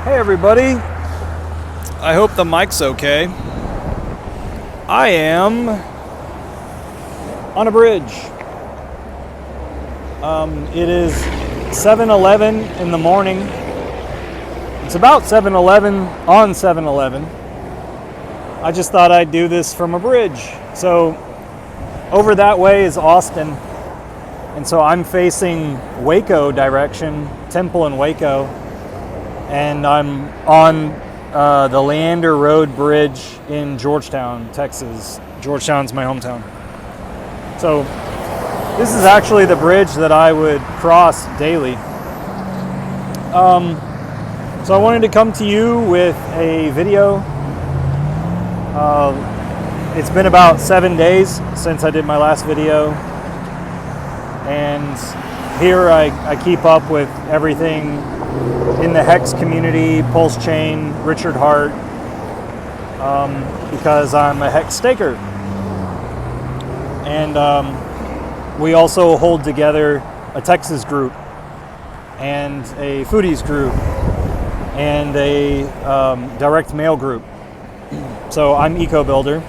Hey everybody, I hope the mic's okay. I am on a bridge. It is 7:11 in the morning. It's about 7:11 on 7:11. I just thought I'd do this from a bridge. So over that way is Austin. And so I'm facing Waco direction, Temple and Waco. And I'm on the Leander Road Bridge in Georgetown, Texas. Georgetown's my hometown. So this is actually the bridge that I would cross daily. So I wanted to come to you with a video. It's been about 7 days since I did my last video. And here I keep up with everything in the Hex community, Pulse Chain, Richard Hart, because I'm a Hex staker. And we also hold together a Texas group and a foodies group and a direct mail group. So I'm Eco Builder.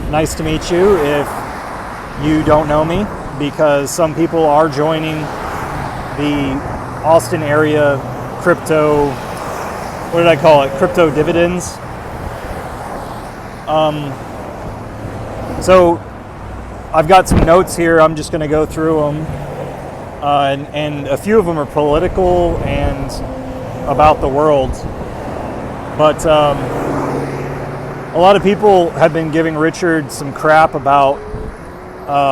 Nice to meet you if you don't know me, because some people are joining the Austin area crypto, what did I call it? Crypto dividends. So I've got some notes here. I'm just going to go through them. And a few of them are political and about the world. But a lot of people have been giving Richard some crap about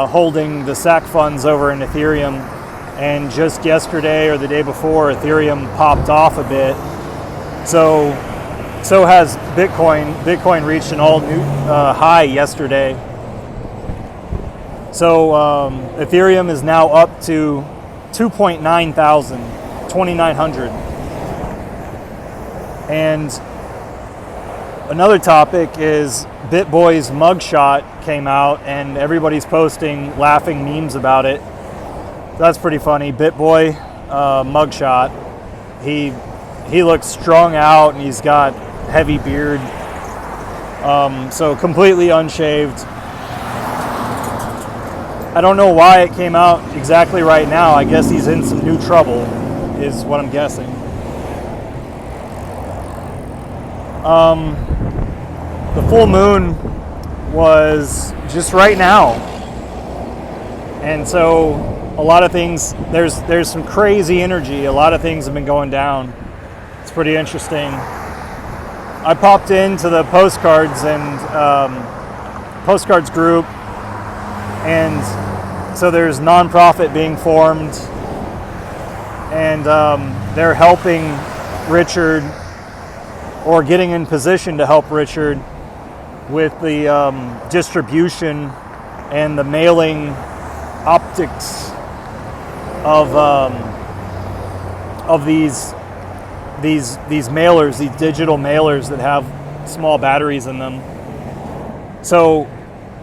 holding the SAC funds over in Ethereum. And just yesterday or the day before, Ethereum popped off a bit. So has Bitcoin. Bitcoin reached an all-new high yesterday. So Ethereum is now up to 2.9 thousand, 2,900. And another topic is BitBoy's mugshot came out, and everybody's posting laughing memes about it. That's pretty funny. BitBoy mugshot. He looks strung out and he's got heavy beard. So completely unshaved. I don't know why it came out exactly right now. I guess he's in some new trouble, is what I'm guessing. The full moon was just right now. And so a lot of things, there's some crazy energy. A lot of things have been going down. It's pretty interesting. I popped into the postcards and postcards group, and so there's nonprofit being formed, and they're helping Richard, or getting in position to help Richard with the distribution and the mailing optics of these mailers, these digital mailers that have small batteries in them. So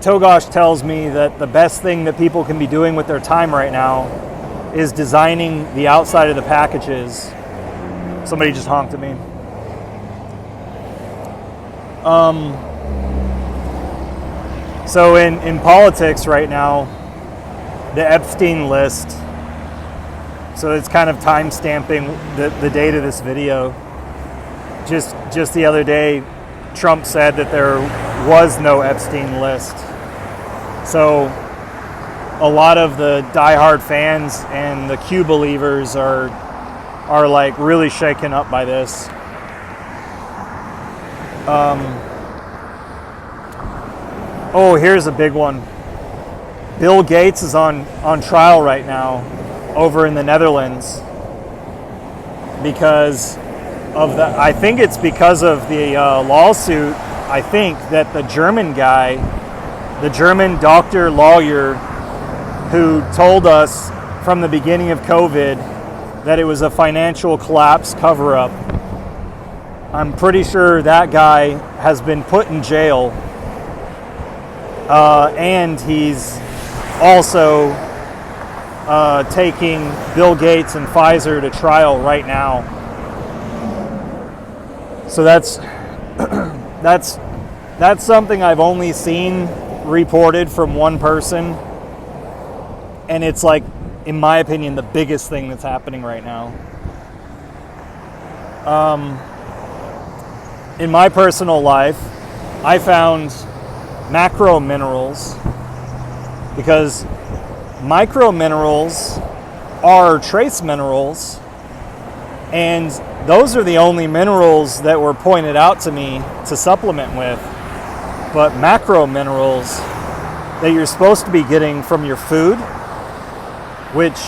Togosh tells me that the best thing that people can be doing with their time right now is designing the outside of the packages. Somebody just honked at me. So in politics right now, the Epstein list, so it's kind of time stamping the date of this video. Just the other day, Trump said that there was no Epstein list. So a lot of the diehard fans and the Q believers are like really shaken up by this. Oh, here's a big one. Bill Gates is on trial right now over in the Netherlands because of the, I think it's because of the lawsuit, I think, that the German guy, the German doctor lawyer who told us from the beginning of COVID that it was a financial collapse cover-up. I'm pretty sure that guy has been put in jail, and he's also taking Bill Gates and Pfizer to trial right now. So that's something I've only seen reported from one person, and it's like, in my opinion, the biggest thing that's happening right now. In my personal life, I found macro minerals, because micro minerals are trace minerals, and those are the only minerals that were pointed out to me to supplement with. But macro minerals that you're supposed to be getting from your food, which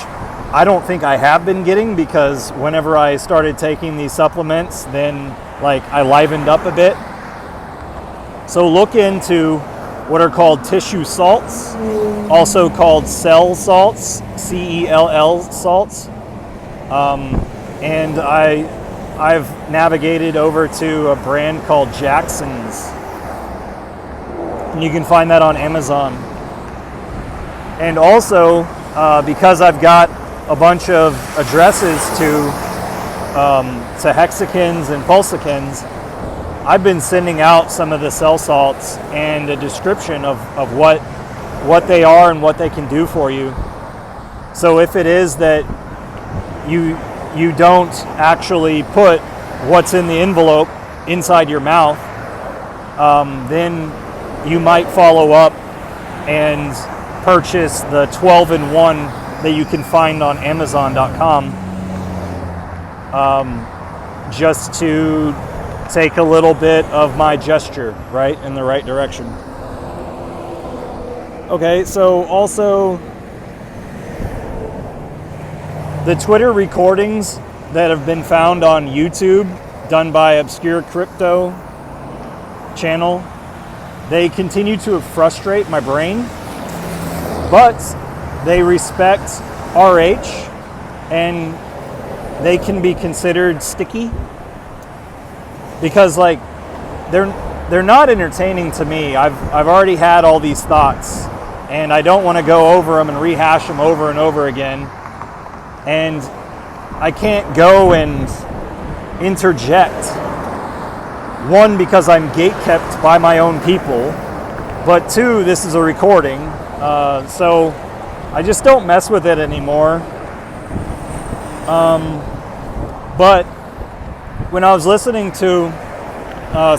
I don't think I have been getting, because whenever I started taking these supplements, then like I livened up a bit. So look into what are called tissue salts, also called cell salts, CELL salts. And I've navigated over to a brand called Jackson's. And you can find that on Amazon. And also, because I've got a bunch of addresses to hexicans and pulsicans, I've been sending out some of the cell salts and a description of what they are and what they can do for you. So if it is that you don't actually put what's in the envelope inside your mouth, then you might follow up and purchase the 12-in-1 that you can find on Amazon.com, just to take a little bit of my gesture, right, in the right direction. Okay, so also the Twitter recordings that have been found on YouTube, done by Obscure Crypto channel, they continue to frustrate my brain, but they respect RH, and they can be considered sticky, because like they're not entertaining to me. I've already had all these thoughts, and I don't want to go over them and rehash them over and over again. And I can't go and interject. One, because I'm gatekept by my own people, but two, this is a recording, so I just don't mess with it anymore. But when I was listening to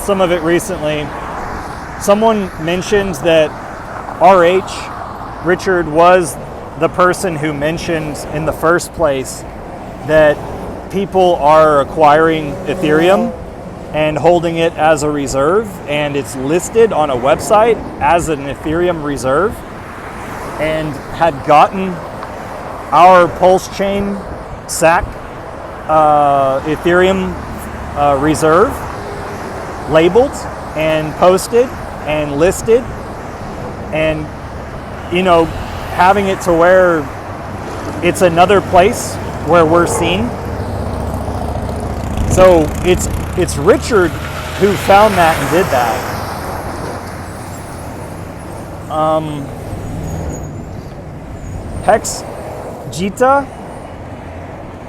some of it recently, someone mentioned that Richard was the person who mentioned in the first place that people are acquiring Ethereum and holding it as a reserve, and it's listed on a website as an Ethereum reserve, and had gotten our Pulse Chain SAC Ethereum reserve labeled and posted and listed, and having it to where it's another place where we're seen. So it's Richard who found that and did that. Hex Jita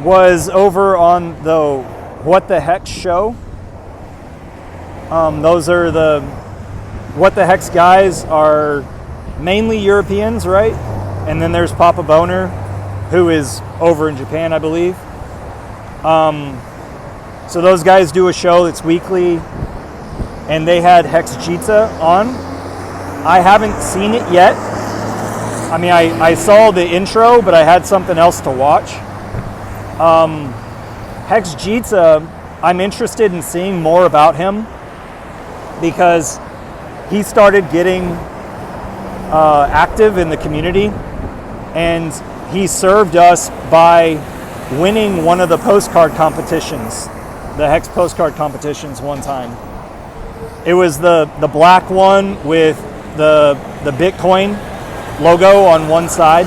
was over on the What the Hex show. Those are the What the Hex guys, are mainly Europeans, right? And then there's Papa Boner, who is over in Japan, I believe. So those guys do a show that's weekly, and they had Hex Jita on. I haven't seen it yet. I mean, I saw the intro, but I had something else to watch. Hex Jita, I'm interested in seeing more about him, because he started getting active in the community, and he served us by winning one of the postcard competitions, the Hex postcard competitions, one time. It was the black one with the Bitcoin logo on one side,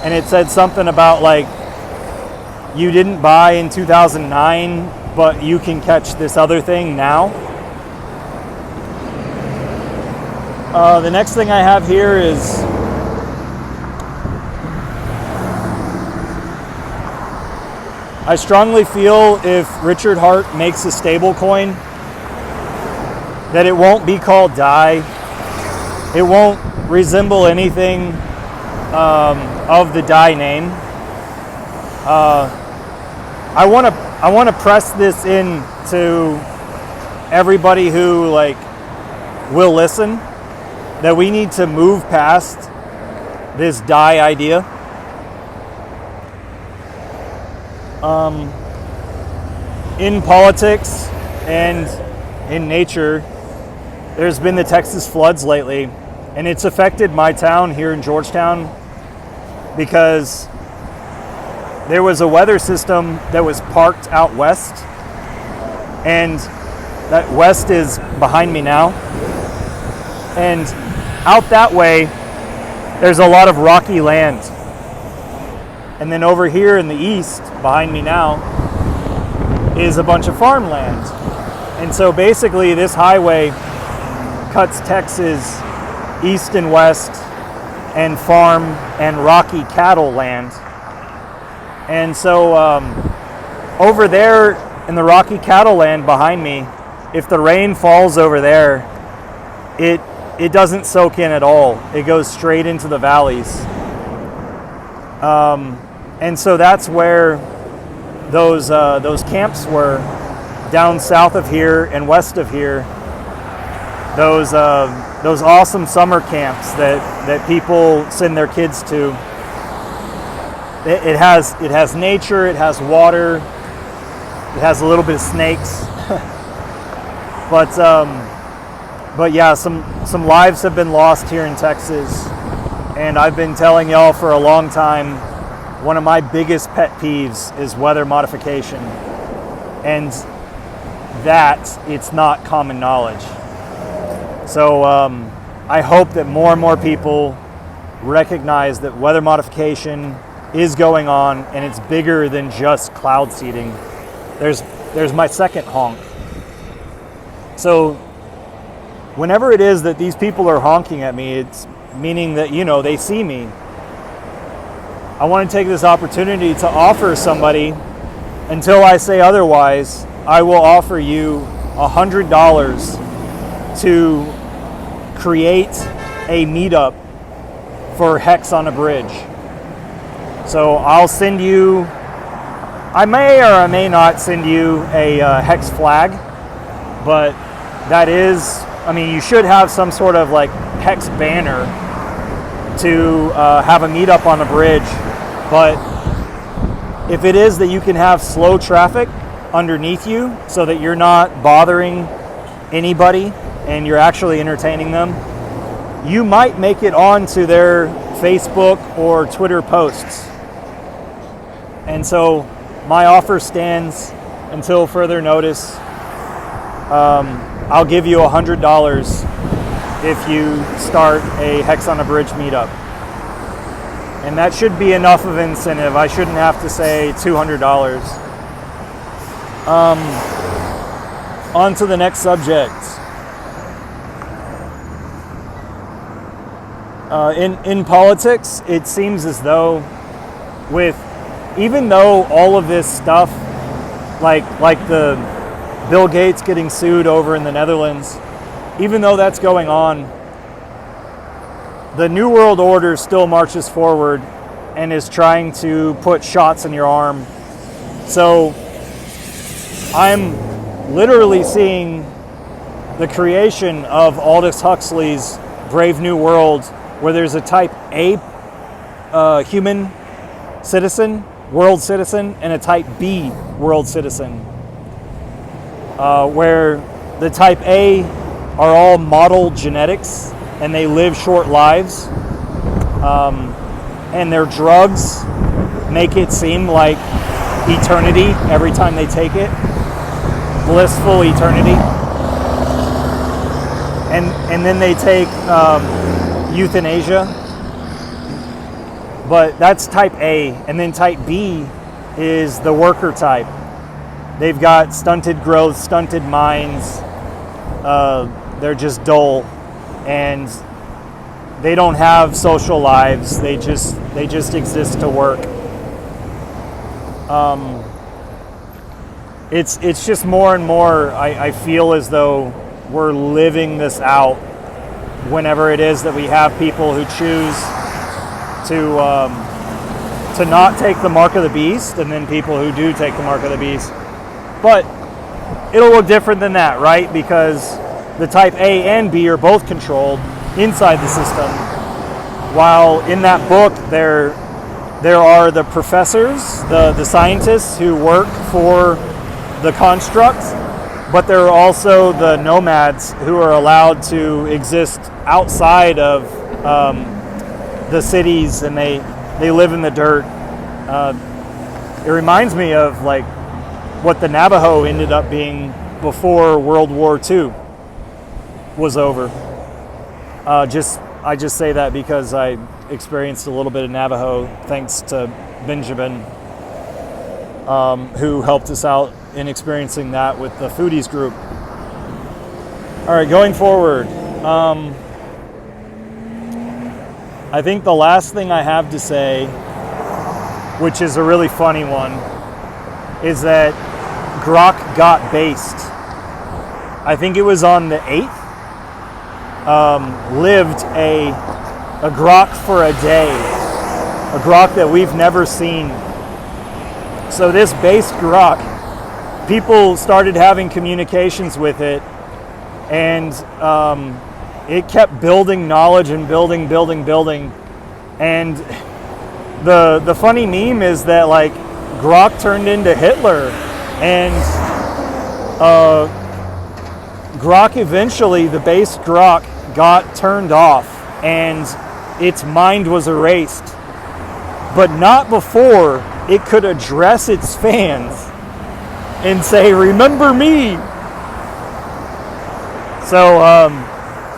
and it said something about like, you didn't buy in 2009, but you can catch this other thing now. The next thing I have here is I strongly feel if Richard Hart makes a stable coin, that it won't be called DAI. It won't resemble anything of the DAI name. I want to press this in to everybody who will listen, that we need to move past this DAI idea. In politics and in nature, there's been the Texas floods lately, and it's affected my town here in Georgetown because there was a weather system that was parked out west, and that west is behind me now. And out that way, there's a lot of rocky land. And then over here in the east, behind me now, is a bunch of farmland. And so basically this highway cuts Texas east and west, and farm and rocky cattle land. And so over there in the rocky cattle land behind me, if the rain falls over there, it doesn't soak in at all. It goes straight into the valleys. And so that's where those camps were, down south of here and west of here. Those awesome summer camps that people send their kids to. It has nature, it has water, it has a little bit of snakes. But yeah, some lives have been lost here in Texas, and I've been telling y'all for a long time, one of my biggest pet peeves is weather modification, and that it's not common knowledge. So I hope that more and more people recognize that weather modification is going on, and it's bigger than just cloud seeding. There's my second honk. So whenever it is that these people are honking at me, it's meaning that, they see me. I want to take this opportunity to offer somebody, until I say otherwise, I will offer you $100 to create a meetup for Hex on a Bridge. So I'll send you, I may or I may not send you a Hex flag, but that is, you should have some sort of Hex banner to have a meetup on the bridge. But if it is that you can have slow traffic underneath you so that you're not bothering anybody and you're actually entertaining them, you might make it onto their Facebook or Twitter posts. And so my offer stands until further notice. I'll give you $100 if you start a Hex on a Bridge meetup. And that should be enough of an incentive. I shouldn't have to say $200. On to the next subject. In politics, it seems as though even though all of this stuff, like the Bill Gates getting sued over in the Netherlands, even though that's going on, the New World Order still marches forward and is trying to put shots in your arm. So I'm literally seeing the creation of Aldous Huxley's Brave New World, where there's a type A human citizen, world citizen, and a type B world citizen, where the type A are all model genetics and they live short lives, and their drugs make it seem like eternity every time they take it, blissful eternity. And then they take euthanasia, but that's type A. And then type B is the worker type. They've got stunted growth, stunted minds, they're just dull, and they don't have social lives. They just exist to work. it's just more and more, I feel as though we're living this out whenever it is that we have people who choose to not take the mark of the beast, and then people who do take the mark of the beast. But it'll look different than that, right? Because the type A and B are both controlled inside the system, while in that book there are the professors, the scientists who work for the construct, but there are also the nomads who are allowed to exist outside of the cities, and they live in the dirt. It reminds me of like what the Navajo ended up being before World War II was over. I just say that because I experienced a little bit of Navajo thanks to Benjamin, who helped us out in experiencing that with the Foodies group. All right, going forward, I think the last thing I have to say, which is a really funny one, is that Grok got based. I think it was on the 8th. Lived a Grok for a day, a Grok that we've never seen. So this based Grok, people started having communications with it, and it kept building knowledge and building. And the funny meme is that like Grok turned into Hitler, and Grok eventually, the base Grok got turned off and its mind was erased, but not before it could address its fans and say, "Remember me." So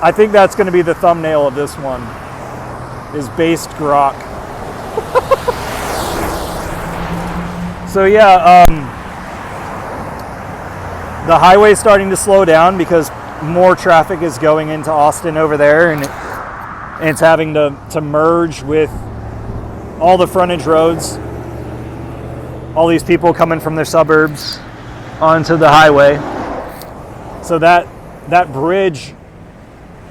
I think that's going to be the thumbnail of this one, is based Grok. So yeah, the highway's starting to slow down because more traffic is going into Austin over there, and it's having to merge with all the frontage roads. All these people coming from their suburbs onto the highway. So that bridge,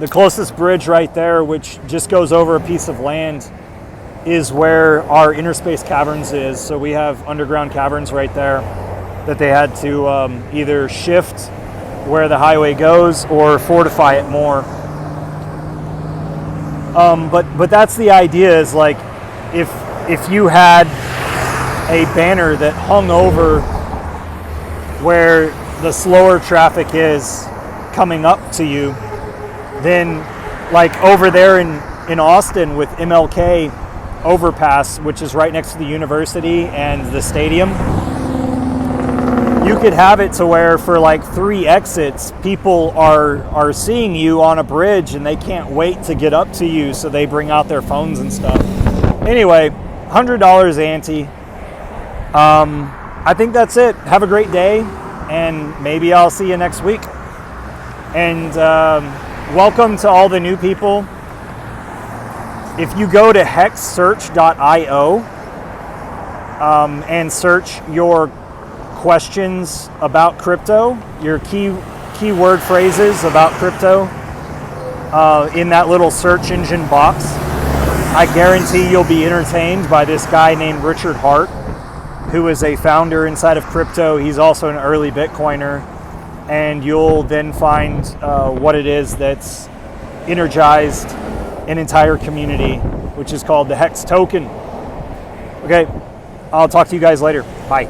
the closest bridge right there, which just goes over a piece of land, is where our inner space caverns is. So we have underground caverns right there that they had to either shift where the highway goes or fortify it more. But that's the idea, is like if you had a banner that hung over where the slower traffic is coming up to you, then like over there in Austin with MLK overpass, which is right next to the university and the stadium, you could have it to where for like 3 exits, people are seeing you on a bridge and they can't wait to get up to you, so they bring out their phones and stuff. Anyway, $100 ante. I think that's it. Have a great day, and maybe I'll see you next week. And welcome to all the new people. If you go to hexsearch.io and search your questions about crypto, your keyword phrases about crypto in that little search engine box, I guarantee you'll be entertained by this guy named Richard Hart, who is a founder inside of crypto. He's also an early Bitcoiner, and you'll then find what it is that's energized an entire community, which is called the Hex Token. Okay, I'll talk to you guys later. Bye.